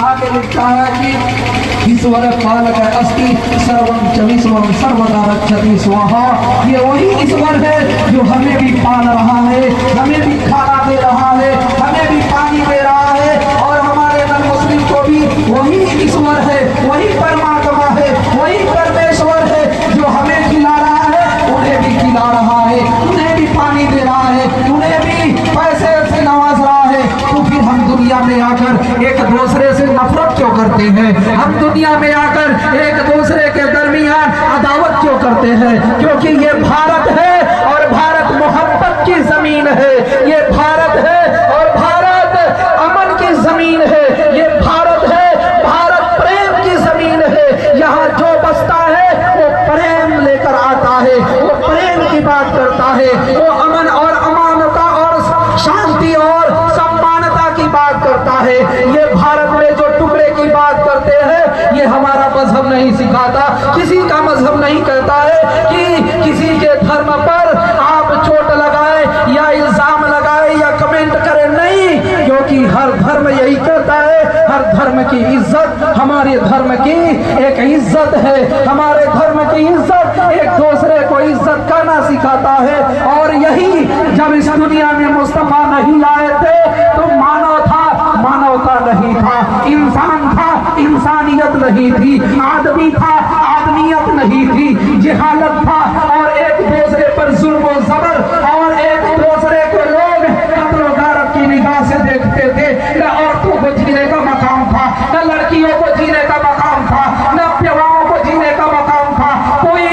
आगे लिखता है कि ईश्वर पालक अस्ति सर्वं च विश्वं सर्वदा रक्षति स्वाहा। ये वही ईश्वर है जो हमें भी पाल रहा है, हमें भी खाना दे रहा है, हमें भी पानी दे रहा है, और हमारे नन मुस्लिम को भी वही ईश्वर है, वही परमात्मा है, वही परमेश्वर है जो हमें खिला रहा है, उन्हें भी खिला रहा है, उन्हें भी पानी दे रहा है, उन्हें भी पैसे से नवाज रहा है। तो फिर हम दुनिया में आकर एक दूसरे से नफरत क्यों करते हैं? हम दुनिया में आकर एक दूसरे के दरमियान अदावत क्यों करते हैं? क्योंकि ये भारत है और भारत मोहब्बत की जमीन है, ये भारत है और भारत अमन की जमीन है, ये भारत है, भारत प्रेम की जमीन है। यहाँ जो बसता है वो प्रेम लेकर आता है, वो प्रेम की बात करता है, वो अमन और अमानता और शांति और सम्मानता की बात करता है। ये भारत में जो टुकड़े की बात करते हैं ये हमारा मजहब नहीं सिखाता, किसी का मजहब नहीं कहता है कि किसी के धर्म पर आप चोट लगाए या इल्जाम लगाए या कमेंट करें, नहीं, क्योंकि हर धर्म यही कहता है, हर धर्म की इज्जत हमारे धर्म की एक इज्जत है, हमारे धर्म की इज्जत एक दूसरे को इज्जत करना सिखाता है। और यही जब इस दुनिया में मुस्तफा नहीं आए थे तो मानव था, मानवता नहीं था, इंसान था, इंसानियत नहीं थी, आदमी था, आदमियत नहीं थी, जिहालत था, और एक दूसरे पर जुल्म और जबर और एक दूसरे को लोग कत्ल गारत की निगाह से देखते थे। न औरतों को जीने का मकाम था, न लड़कियों को जीने का मकाम था, न बेवाओं को जीने का मकाम था। कोई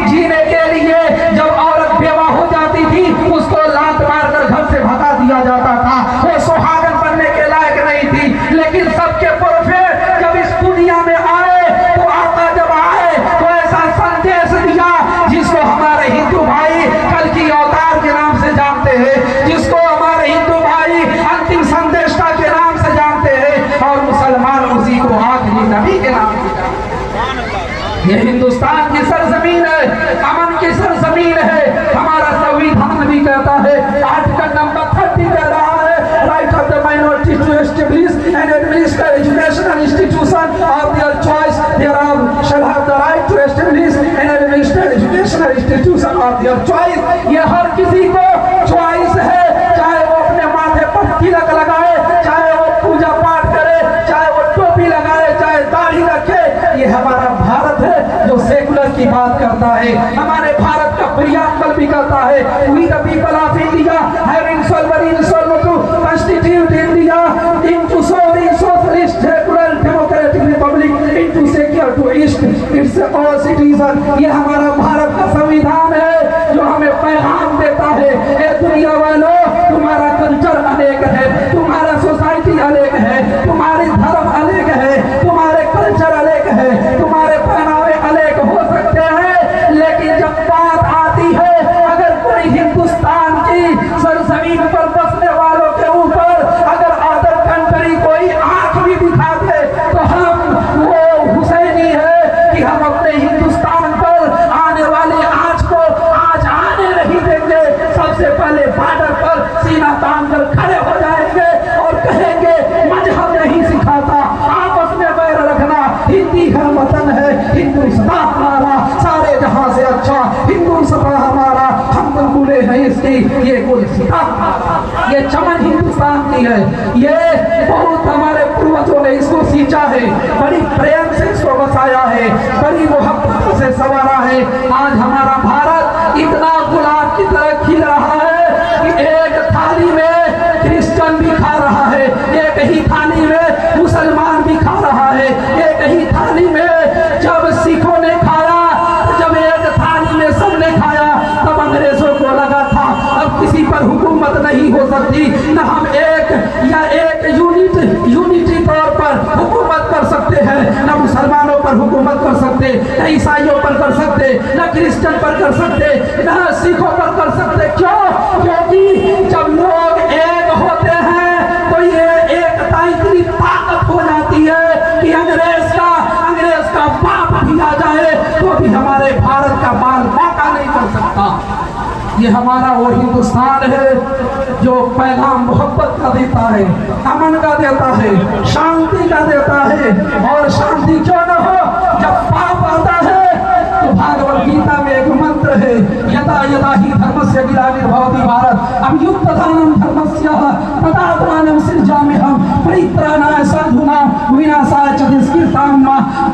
जीने के लिए जब औरत बेवा हो जाती थी उसको लात मारकर घर से भगा दिया जाता था, वो सुहागन बनने के लायक नहीं थी। लेकिन सबके प्रोफेट जब इस दुनिया में आए तो आका जब आए तो ऐसा संदेश दिया जिसको हमारे हिंदू भाई कल की अवतार के नाम से जानते हैं, जिसको हमारे हिंदू भाई अंतिम संदेशता के नाम से जानते हैं, और मुसलमान उसी को आखिरी नबी के नाम से जानते हैं। ये हिंदुस्तान की सरजमीन है, अमन की सरजमीन है। हमारा संविधान भी कहता है, आर्टिकल नंबर 30 कह रहा है, right of the minority to establish and administer educational institution of their choice, thereof shall have the right to establish and administer educational institution of their choice. ये हर किसी को चॉइस है, चाहे वो अपने माथे पर तिलक लगाए, चाहे वो पूजा पाठ करे, चाहे वो टोपी लगाए, चाहे दाढ़ी रखे। ये हमारा भारत है जो सेकुलर की बात करता है। हमारे भारत का प्रियम्बल भी कहता है, we the people of India having sovereign resource to constitute India into sovereign socialist secular democratic republic into secular to east its all citizen. ये हमारा भारत का संविधान है जो हमें पैगाम देता है, ए दुनिया वालों, तुम्हारा कल्चर अनेक है, तुम्हारा सोसाइटी अनेक है, तुम्हारे धर्म अनेक है, तुम्हारे कल्चर अनेक है, तुम्हारे पहनावे अनेक हो सकते हैं, लेकिन जब बात आती है अगर कोई हिंदुस्तान की सरजमीन पर बसने वालों के ऊपर अगर अदर कंट्री कोई आंख भी दिखा दे तो हम वो हुसैनी है कि हम अपने हिंदुस्तान पर आने वाली आंच को आज आने नहीं देंगे। सबसे पहले बॉर्डर पर सीना तान कर खड़े हो जाएंगे और कहेंगे मजहब नहीं सिखाता, आपस में बैर रखना, हिंदी का वतन है, हिंदू सभा हमारा, सारे जहां से अच्छा हिंदू सभा हमारा, हम बुलबुले हैं इसकी, ये गुलसिता, ये चमन हिंदुस्तान की है। ये बहुत हमारे पूर्वजों ने इसको सींचा है, बड़ी प्रेम से इसको बसाया है, बड़ी मोहब्बत से संवारा है। आज हमारा भारत इतना गुलाब की तरह खिल रहा है कि एक थाली में क्रिश्चियन भी खा रहा है, एक ही थाली में मुसलमान भी खा रहा है, एक ही थाली में जब सिखों ने खाया, जब एक थाली में सबने खाया तब अंग्रेजों को लगा था अब किसी पर हुकूमत नहीं हो सकती, न हम एक या एक यूनिटी तौर पर हुकूमत कर सकते हैं, न मुसलमानों पर हुकूमत कर सकते, न ईसाइयों पर कर सकते, न क्रिश्चियन पर कर सकते, न सिखों पर कर सकते। क्यों? क्योंकि जब लोग एक होते हैं तो ये एकता इतनी ताकत हो जाती है कि अंग्रेज का बाप भी आ जाए तो भी हमारे भारत का बाल बाका नहीं कर सकता। ये हमारा वो हिंदुस्तान है जो पैगाम मोहब्बत का देता है, अमन का देता है, शांति का देता धर्मस्य तदात्मानं सृजाम्यहं परित्राणाय साधूनां विनाशाय च दुष्कृताम्।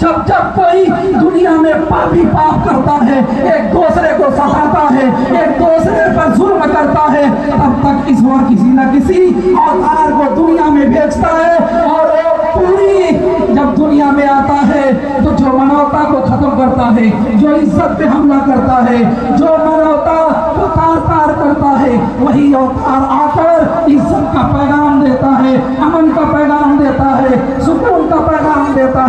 जब जब कोई दुनिया में पापी पाप करता है, एक दूसरे को सताता है, एक दूसरे पर जुल्म करता है, तब तक ईश्वर किसी न किसी अवतार को दुनिया में भेजता है और वो पूरी जब दुनिया में आता है तो जो मानवता को खत्म करता है, जो इज्जत पे हमला करता है, जो मानवता को तार तार करता है, वही अवतार आकर इज्जत का पैगाम देता है, अमन का पैगाम देता है, सुकून का पैगाम देता है।